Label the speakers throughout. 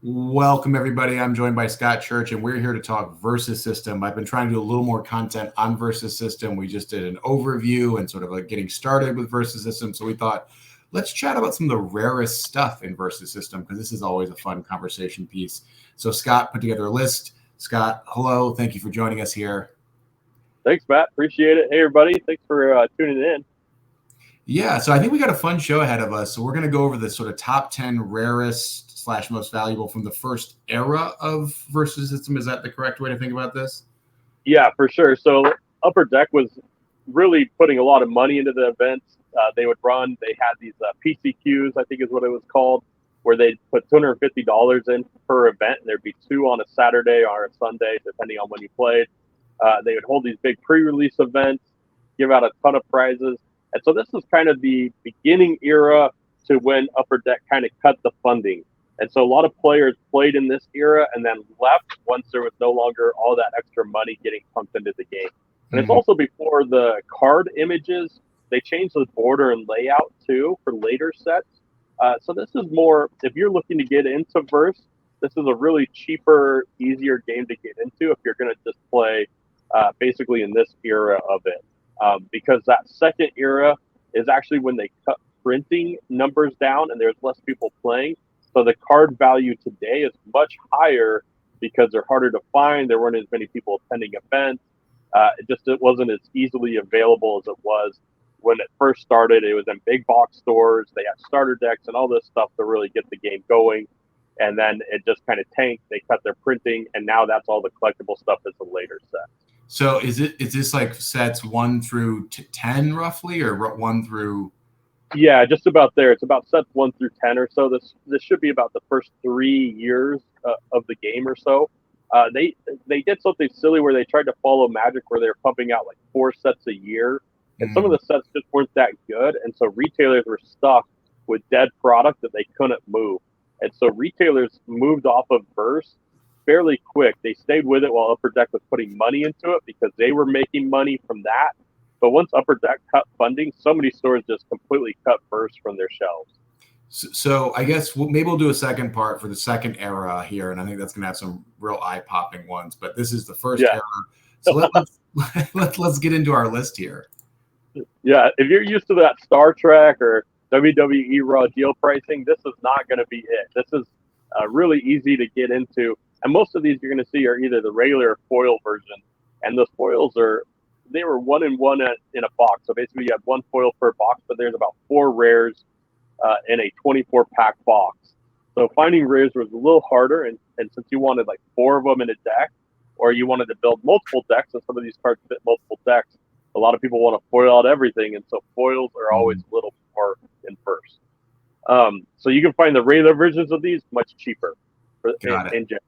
Speaker 1: Welcome, everybody. I'm joined by Scott Church, and we're here to talk Versus System. I've been trying to do a little more content on Versus System. We just did an overview and sort of like getting started with Versus System. So we thought, let's chat about some of the rarest stuff in Versus System, because this is always a fun conversation piece. So Scott put together a list. Scott, hello. Thank you for joining us here.
Speaker 2: Thanks, Matt. Appreciate it. Hey, everybody. Thanks for tuning in.
Speaker 1: Yeah, so I think we got a fun show ahead of us. So we're going to go over the sort of top 10 rarest / most valuable from the first era of Versus System. Is that the correct way to think about this?
Speaker 2: Yeah, for sure. So Upper Deck was really putting a lot of money into the events. They would run. They had these PCQs, I think is what it was called, where they'd put $250 in per event, and there'd be two on a Saturday or a Sunday, depending on when you played. They would hold these big pre-release events, give out a ton of prizes. And so this is kind of the beginning era to when Upper Deck kind of cut the funding. And so a lot of players played in this era and then left once there was no longer all that extra money getting pumped into the game. And it's also before the card images. They changed the border and layout too for later sets. So this is more, if you're looking to get into Verse, this is a really cheaper, easier game to get into if you're going to just play basically in this era of it. Because that second era is actually when they cut printing numbers down and there's less people playing. So the card value today is much higher because they're harder to find. There weren't as many people attending events. It wasn't as easily available as it was when it first started. It was in big box stores. They had starter decks and all this stuff to really get the game going. And then it just kind of tanked. They cut their printing, and now that's all the collectible stuff is a later set.
Speaker 1: So is this like sets 1 through 10 roughly, or 1 through?
Speaker 2: Yeah, just about there. It's about sets 1 through 10 or so. This should be about the first 3 years of the game or so. They did something silly where they tried to follow Magic, where they were pumping out like 4 sets a year, and some of the sets just weren't that good, and so retailers were stuck with dead product that they couldn't move, and so retailers moved off of Verse fairly quick. They stayed with it while Upper Deck was putting money into it because they were making money from that. But once Upper Deck cut funding, so many stores just completely cut Verse from their shelves.
Speaker 1: So I guess maybe we'll do a second part for the second era here, and I think that's going to have some real eye-popping ones. But this is the first era, so let's get into our list here.
Speaker 2: Yeah, if you're used to that Star Trek or WWE Raw deal pricing, this is not going to be it. This is really easy to get into, and most of these you're going to see are either the regular or foil version, and those foils they were 1 and 1 in a box. So basically, you have 1 foil per box, but there's about 4 rares in a 24-pack box. So finding rares was a little harder, and since you wanted like 4 of them in a deck, or you wanted to build multiple decks, and some of these cards fit multiple decks, a lot of people want to foil out everything, and so foils are always a little more in first. So you can find the regular versions of these much cheaper in general.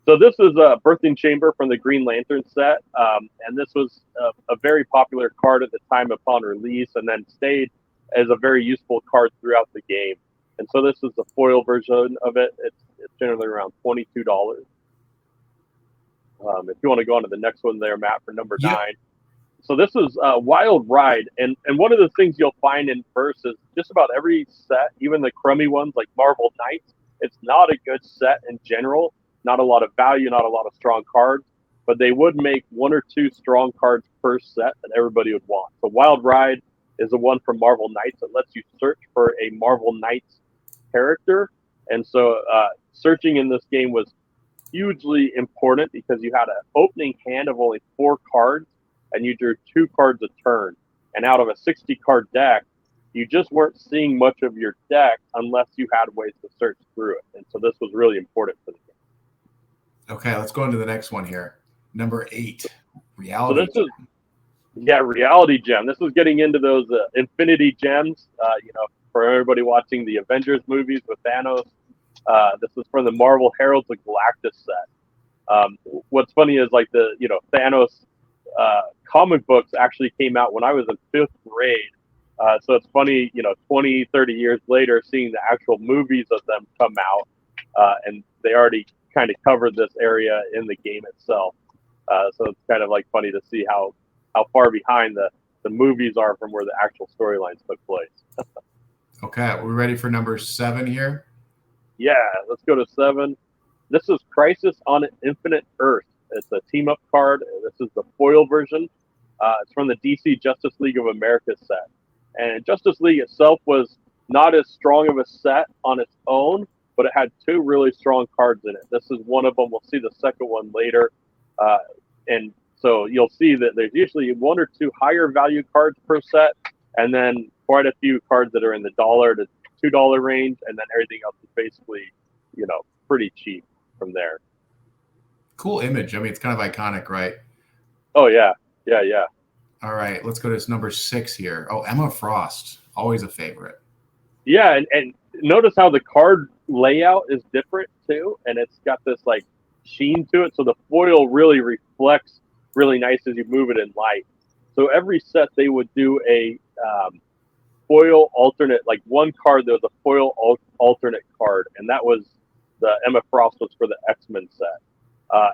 Speaker 2: So this is a Birthing Chamber from the Green Lantern set, and this was a very popular card at the time upon release, and then stayed as a very useful card throughout the game. And so this is the foil version of it. It's generally around $22. If you want to go on to the next one there, Matt, for number 9. So this is Wild Ride, and one of the things you'll find in Verse is just about every set, even the crummy ones like Marvel Knights, it's not a good set in general. Not a lot of value, not a lot of strong cards, but they would make 1 or 2 strong cards per set that everybody would want. So Wild Ride is the one from Marvel Knights that lets you search for a Marvel Knights character. And so searching in this game was hugely important because you had an opening hand of only 4 cards, and you drew 2 cards a turn. And out of a 60-card deck, you just weren't seeing much of your deck unless you had ways to search through it. And so this was really important for the game.
Speaker 1: Okay, let's go into the next one here. Number 8, Reality.
Speaker 2: So this is, Reality Gem. This is getting into those Infinity Gems. For everybody watching the Avengers movies with Thanos, this is from the Marvel Heralds of Galactus set. What's funny is like the Thanos comic books actually came out when I was in 5th grade. So it's funny, 20, 30 years later, seeing the actual movies of them come out, and they already kind of covered this area in the game itself. So it's kind of like funny to see how far behind the movies are from where the actual storylines took place.
Speaker 1: Okay, we're ready for number 7 here.
Speaker 2: Yeah, let's go to 7. This is Crisis on Infinite Earth. It's a team up card. This is the foil version. It's from the DC Justice League of America set. And Justice League itself was not as strong of a set on its own, but it had 2 really strong cards in it. This is one of them. We'll see the second one later. Uh, and so you'll see that there's usually 1 or 2 higher value cards per set, and then quite a few cards that are in the $1 to $2 range, and then everything else is basically, pretty cheap from there.
Speaker 1: Cool image. I mean, it's kind of iconic, right?
Speaker 2: Oh yeah, yeah.
Speaker 1: All right, let's go to number 6 here. Oh, Emma Frost, always a favorite.
Speaker 2: Yeah, and notice how the card layout is different too, and it's got this like sheen to it, so the foil really reflects really nice as you move it in light. So every set they would do a foil alternate, like one card there was a foil alternate card, and that was the Emma Frost was for the X-Men set.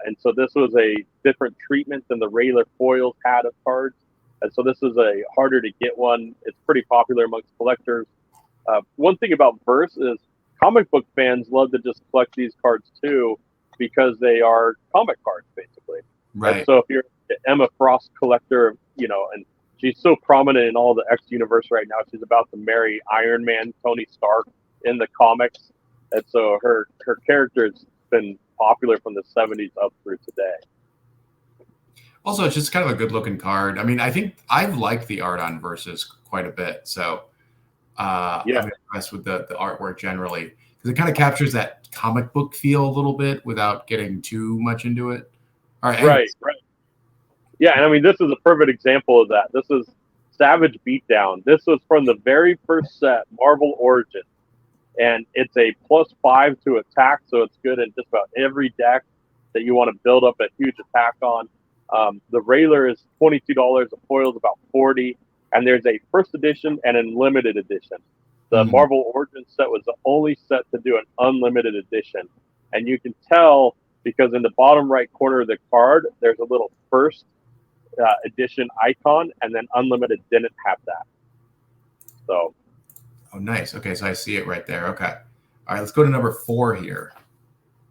Speaker 2: And so this was a different treatment than the regular foils had of cards. And so this is a harder to get one. It's pretty popular amongst collectors. One thing about Verse is comic book fans love to just collect these cards too because they are comic cards basically.
Speaker 1: Right.
Speaker 2: And so if you're an Emma Frost collector, and she's so prominent in all the X universe right now, she's about to marry Iron Man, Tony Stark in the comics. And so her character has been popular from the 70s up through today.
Speaker 1: Also, it's just kind of a good looking card. I mean, I think I've liked the art on Versus quite a bit. So I'm impressed with the artwork generally because it kind of captures that comic book feel a little bit without getting too much into it. All right.
Speaker 2: Right. Yeah, and I mean, this is a perfect example of that. This is Savage Beatdown. This was from the very first set, Marvel Origins. And it's a +5 to attack, so it's good in just about every deck that you want to build up a huge attack on. The Railer is $22. The foil is about $40, and there's a first edition and a limited edition. The Marvel Origins set was the only set to do an unlimited edition, and you can tell because in the bottom right corner of the card, there's a little first edition icon, and then unlimited didn't have that. So.
Speaker 1: Oh, nice. Okay, so I see it right there. Okay. All right, let's go to number 4 here.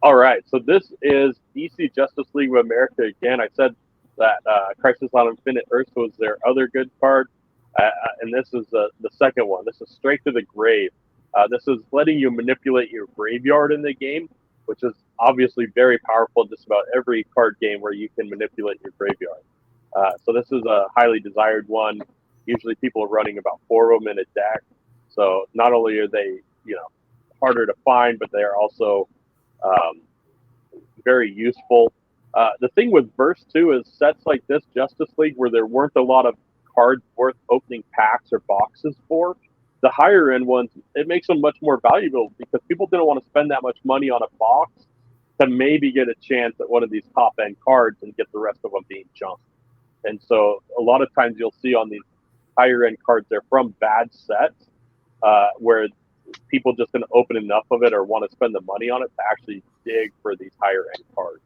Speaker 2: All right, so this is DC Justice League of America again. I said that Crisis on Infinite Earth was their other good card, and this is the second one. This is Straight to the Grave. This is letting you manipulate your graveyard in the game, which is obviously very powerful in just about every card game where you can manipulate your graveyard. So this is a highly desired one. Usually people are running about 4 of them in a deck. So not only are they, harder to find, but they are also very useful. The thing with Verse too is sets like this Justice League, where there weren't a lot of cards worth opening packs or boxes for. The higher end ones, it makes them much more valuable because people didn't want to spend that much money on a box to maybe get a chance at one of these top end cards and get the rest of them being junked. And so a lot of times you'll see on these higher end cards, they're from bad sets. Where people just didn't open enough of it or want to spend the money on it to actually dig for these higher end cards.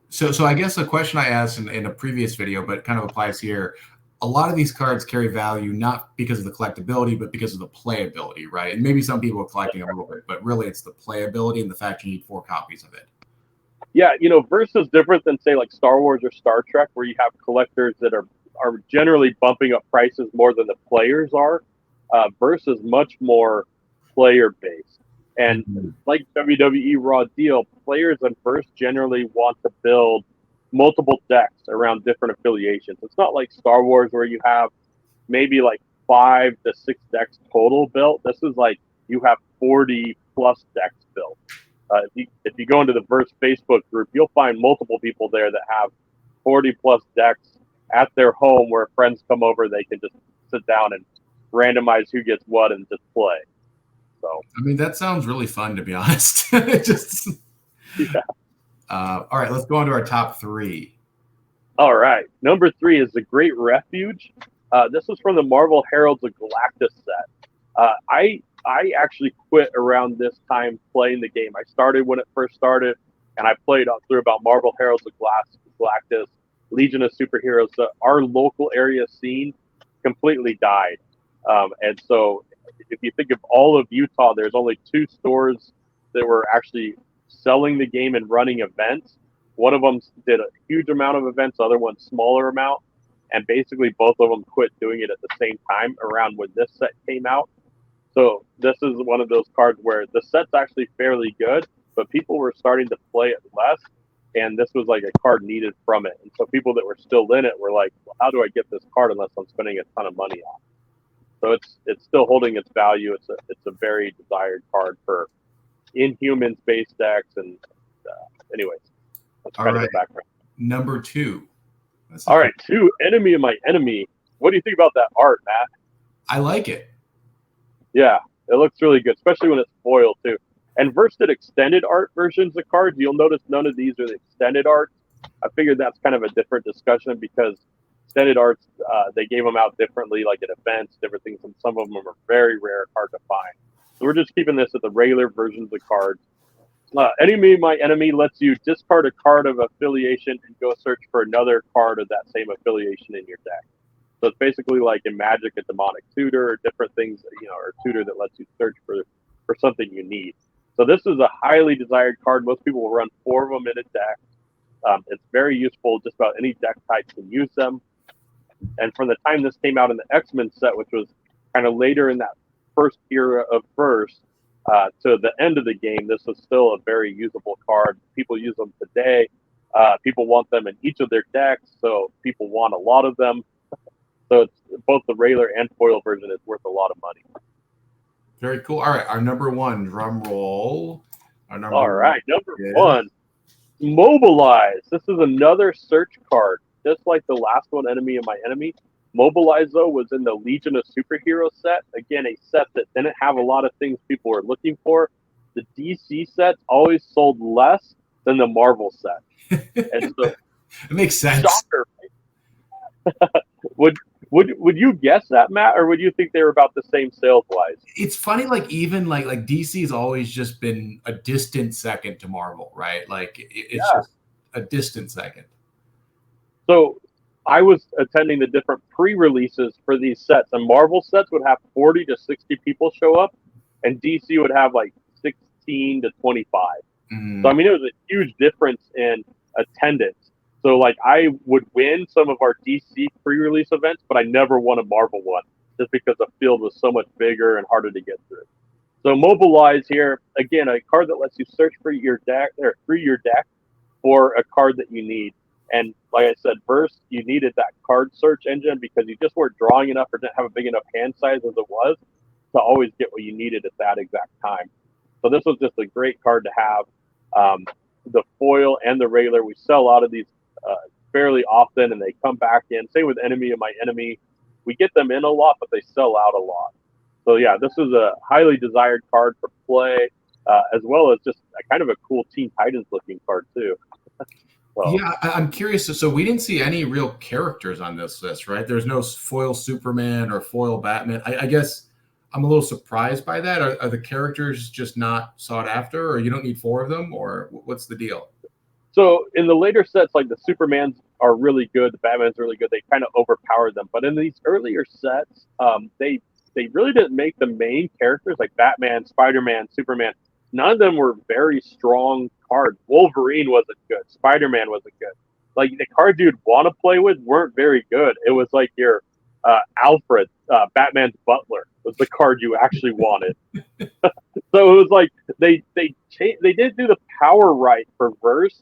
Speaker 1: So I guess a question I asked in a previous video, but kind of applies here. A lot of these cards carry value not because of the collectability, but because of the playability, right? And maybe some people are collecting a little bit, but really it's the playability and the fact you need 4 copies of it.
Speaker 2: Yeah, Verse is different than say like Star Wars or Star Trek, where you have collectors that are generally bumping up prices more than the players are. Verse is much more player based, and like WWE Raw Deal, players in Verse generally want to build multiple decks around different affiliations. It's not like Star Wars where you have maybe like 5 to 6 decks total built. This is like you have 40 plus decks built. If you go into the Verse Facebook group, you'll find multiple people there that have 40 plus decks at their home where friends come over. They can just sit down and randomize who gets what and just play. So
Speaker 1: I mean, that sounds really fun, to be honest. Yeah. All right, let's go on to our top 3.
Speaker 2: All right, number 3 is the Great Refuge. This was from the Marvel Heralds of Galactus set. I actually quit around this time playing the game. I started when it first started, and I played up through about Marvel Heralds of Galactus, Legion of Superheroes. So our local area scene completely died. And so if you think of all of Utah, there's only 2 stores that were actually selling the game and running events. One of them did a huge amount of events, the other one smaller amount, and basically both of them quit doing it at the same time around when this set came out. So this is one of those cards where the set's actually fairly good, but people were starting to play it less, and this was like a card needed from it. And so people that were still in it were like, well, how do I get this card unless I'm spending a ton of money on it? So it's still holding its value. It's a very desired card for Inhumans base decks. And anyways, that's kind of the background.
Speaker 1: Number 2.
Speaker 2: All right, 2, Enemy of My Enemy. What do you think about that art, Matt?
Speaker 1: I like it.
Speaker 2: Yeah, it looks really good, especially when it's foil too. And Verse did extended art versions of cards. You'll notice none of these are the extended art. I figured that's kind of a different discussion because extended arts, they gave them out differently, like at events, different things, and some of them are very rare, hard to find. So we're just keeping this at the regular versions of cards. Enemy of My Enemy lets you discard a card of affiliation and go search for another card of that same affiliation in your deck. So it's basically like in Magic, a demonic tutor, or different things, or a tutor that lets you search for something you need. So this is a highly desired card. Most people will run 4 of them in a deck. It's very useful. Just about any deck type can use them. And from the time this came out in the X-Men set, which was kind of later in that first era of Verse, to the end of the game, this was still a very usable card. People use them today. People want them in each of their decks, so people want a lot of them. So it's both the regular and foil version is worth a lot of money.
Speaker 1: Very cool. All right, our number 1, drum roll.
Speaker 2: Number 1, Mobilize. This is another search card, just like the last one, Enemy of My Enemy. Mobilize, though, was in the Legion of Superheroes set. Again, a set that didn't have a lot of things people were looking for. The DC sets always sold less than the Marvel set. And so,
Speaker 1: it makes sense.
Speaker 2: Shocker. Would you guess that, Matt, or would you think they were about the same sales wise?
Speaker 1: It's funny, even like DC's always just been a distant second to Marvel, right? Like it's just a distant second.
Speaker 2: So I was attending the different pre-releases for these sets, and Marvel sets would have 40 to 60 people show up, and DC would have like 16 to 25. Mm. So I mean, it was a huge difference in attendance. So, like, I would win some of our DC pre-release events, but I never won a Marvel one just because the field was so much bigger and harder to get through. So, Mobilize here, again, a card that lets you search for your deck or through your deck for a card that you need. And like I said, Verse, you needed that card search engine because you just weren't drawing enough or didn't have a big enough hand size as it was to always get what you needed at that exact time. So, this was just a great card to have. The foil and the regular, we sell a lot of these fairly often, and they come back in. Same with Enemy of My Enemy. We get them in a lot, but they sell out a lot. So yeah, this is a highly desired card for play, as well as just a kind of a cool Teen Titans looking card too.
Speaker 1: Yeah, I'm curious. So we didn't see any real characters on this list, right? There's no foil Superman or foil Batman. I guess I'm a little surprised by that. Are the characters just not sought after, or you don't need 4 of them, or what's the deal?
Speaker 2: So in the later sets, like the Supermans are really good, the Batman's really good. They kind of overpowered them. But in these earlier sets, they really didn't make the main characters like Batman, Spider-Man, Superman. None of them were very strong cards. Wolverine wasn't good. Spider-Man wasn't good. Like the cards you'd want to play with weren't very good. It was like your Alfred, Batman's butler, was the card you actually wanted. So it was like they did do the power right for Verse.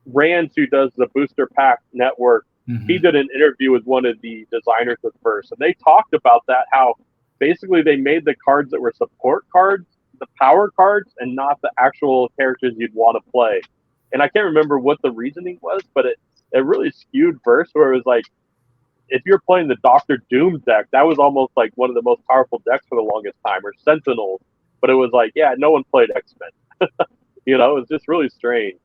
Speaker 2: Rand, who does the Booster Pack Network, he did an interview with one of the designers of Verse, and they talked about that, how basically they made the cards that were support cards the power cards and not the actual characters you'd want to play. And I can't remember what the reasoning was, but it really skewed Verse, where it was like, if you're playing the Doctor Doom deck, that was almost like one of the most powerful decks for the longest time, or Sentinels. But it was like, yeah, no one played X-Men. It was just really strange.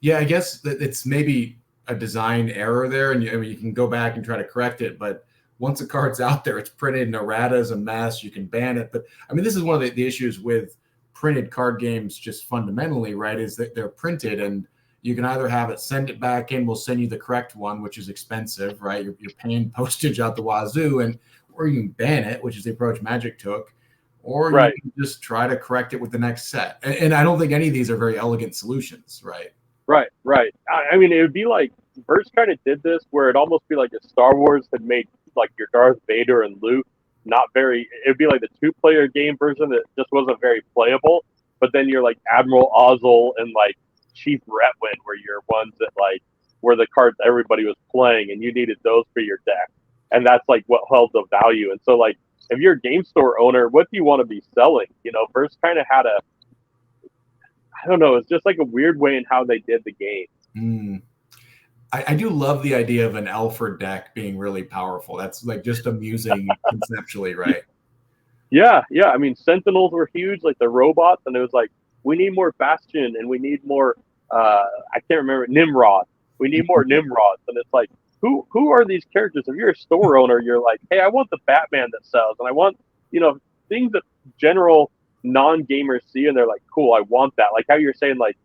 Speaker 1: Yeah, I guess that it's maybe a design error there, and you can go back and try to correct it. But once the card's out there, it's printed, and errata is a mess. You can ban it. But I mean, this is one of the issues with printed card games, just fundamentally, right? Is that they're printed, and you can either have it, send it back in, we'll send you the correct one, which is expensive, right? You're paying postage out the wazoo, or you can ban it, which is the approach Magic took. or you can just try to correct it with the next set. And I don't think any of these are very elegant solutions, right?
Speaker 2: Right. I mean, it would be like Verse kind of did this where it almost be like if Star Wars had made like your Darth Vader and Luke not very. It would be like the 2-player game version that just wasn't very playable. But then you're like Admiral Ozzel and like Chief Retwin, where you're ones that like were the cards everybody was playing, and you needed those for your deck, and that's like what held the value. And so like if you're a game store owner, what do you want to be selling? You know, Verse kind of had a, I don't know, it's just like a weird way in how they did the game.
Speaker 1: I do love the idea of an Alfred deck being really powerful. That's like just amusing conceptually, right?
Speaker 2: Yeah. I mean, Sentinels were huge, like the robots, and it was like, we need more Bastion, and we need more, I can't remember, Nimrod. We need more Nimrods. And it's like, who are these characters? If you're a store owner, you're like, hey, I want the Batman that sells, and I want, things that general non-gamers see, and they're like, cool, I want that. Like how you're saying, like,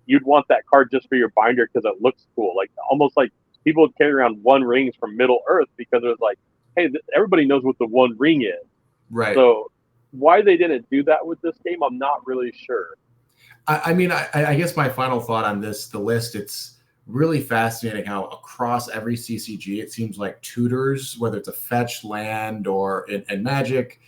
Speaker 2: you'd want that card just for your binder because it looks cool. Like almost like people would carry around One Rings from Middle Earth because it was like, hey, everybody knows what the One Ring is.
Speaker 1: Right.
Speaker 2: So why they didn't do that with this game, I'm not really sure.
Speaker 1: I mean, I guess my final thought on the list, it's really fascinating how across every CCG, it seems like tutors, whether it's a fetch land or in Magic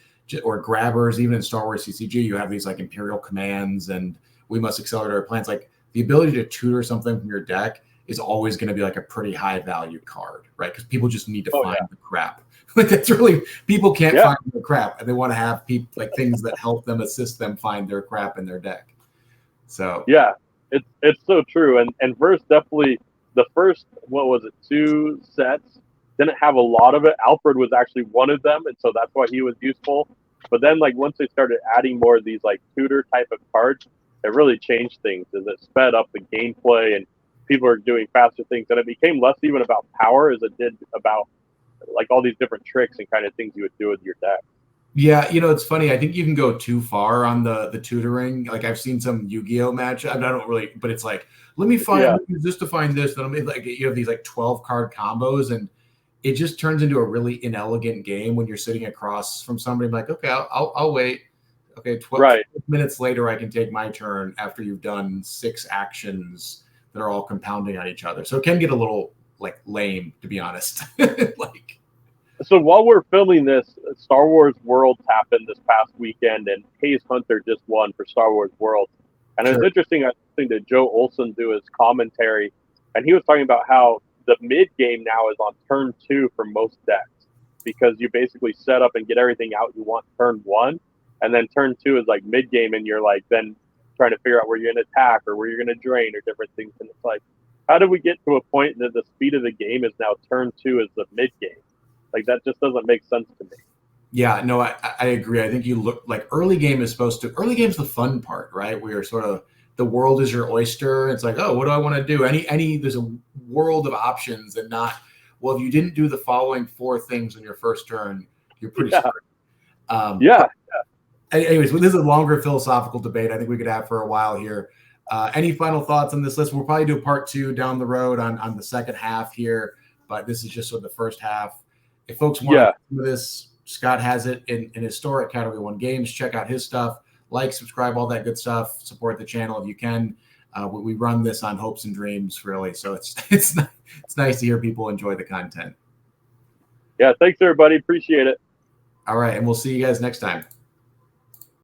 Speaker 1: or grabbers, even in Star Wars CCG, you have these like Imperial commands and we must accelerate our plans. Like the ability to tutor something from your deck is always going to be like a pretty high value card, right? Because people just need to find the crap. Like that's really, people can't find their crap, and they want to have people like things that help them, assist them find their crap in their deck. So
Speaker 2: yeah, it's so true. And Verse definitely, the first, what was it, 2 sets didn't have a lot of it. Alfred was actually one of them, and so that's why he was useful. But then like once they started adding more of these like tutor type of cards, it really changed things as it sped up the gameplay and people are doing faster things. And it became less even about power as it did about like all these different tricks and kind of things you would do with your deck.
Speaker 1: Yeah, it's funny. I think you can go too far on the tutoring. Like I've seen some Yu-Gi-Oh match. I don't really, but it's like, let me find just to find this. Then like you have these like 12 card combos, and it just turns into a really inelegant game when you're sitting across from somebody. Like, okay, I'll wait. Okay, 12 minutes later, I can take my turn after you've done 6 actions that are all compounding on each other. So it can get a little like lame, to be honest. Like,
Speaker 2: so while we're filming this, Star Wars Worlds happened this past weekend, and Hayes Hunter just won for Star Wars Worlds. And it's interesting, I think, that Joe Olson do his commentary, and he was talking about how the mid game now is on turn 2 for most decks, because you basically set up and get everything out you want turn 1. And then turn 2 is like mid game, and you're like then trying to figure out where you're going to attack or where you're going to drain or different things. And it's like, how did we get to a point that the speed of the game is now turn 2 is the mid game? Like that just doesn't make sense to me.
Speaker 1: Yeah, no, I agree. I think you look like early game is the fun part, right? Where you're sort of, the world is your oyster. It's like, oh, what do I want to do? There's a world of options, and not, well, if you didn't do the following 4 things on your first turn, you're pretty screwed. Anyways, this is a longer philosophical debate I think we could have for a while here. Any final thoughts on this list? We'll probably do a part 2 down the road on the second half here, but this is just sort of the first half. If folks want to do this, Scott has it in his store at Category 1 Games. Check out his stuff. Like, subscribe, all that good stuff. Support the channel if you can. We run this on hopes and dreams, really. So it's nice to hear people enjoy the content.
Speaker 2: Yeah, thanks, everybody. Appreciate it.
Speaker 1: All right, and we'll see you guys next time.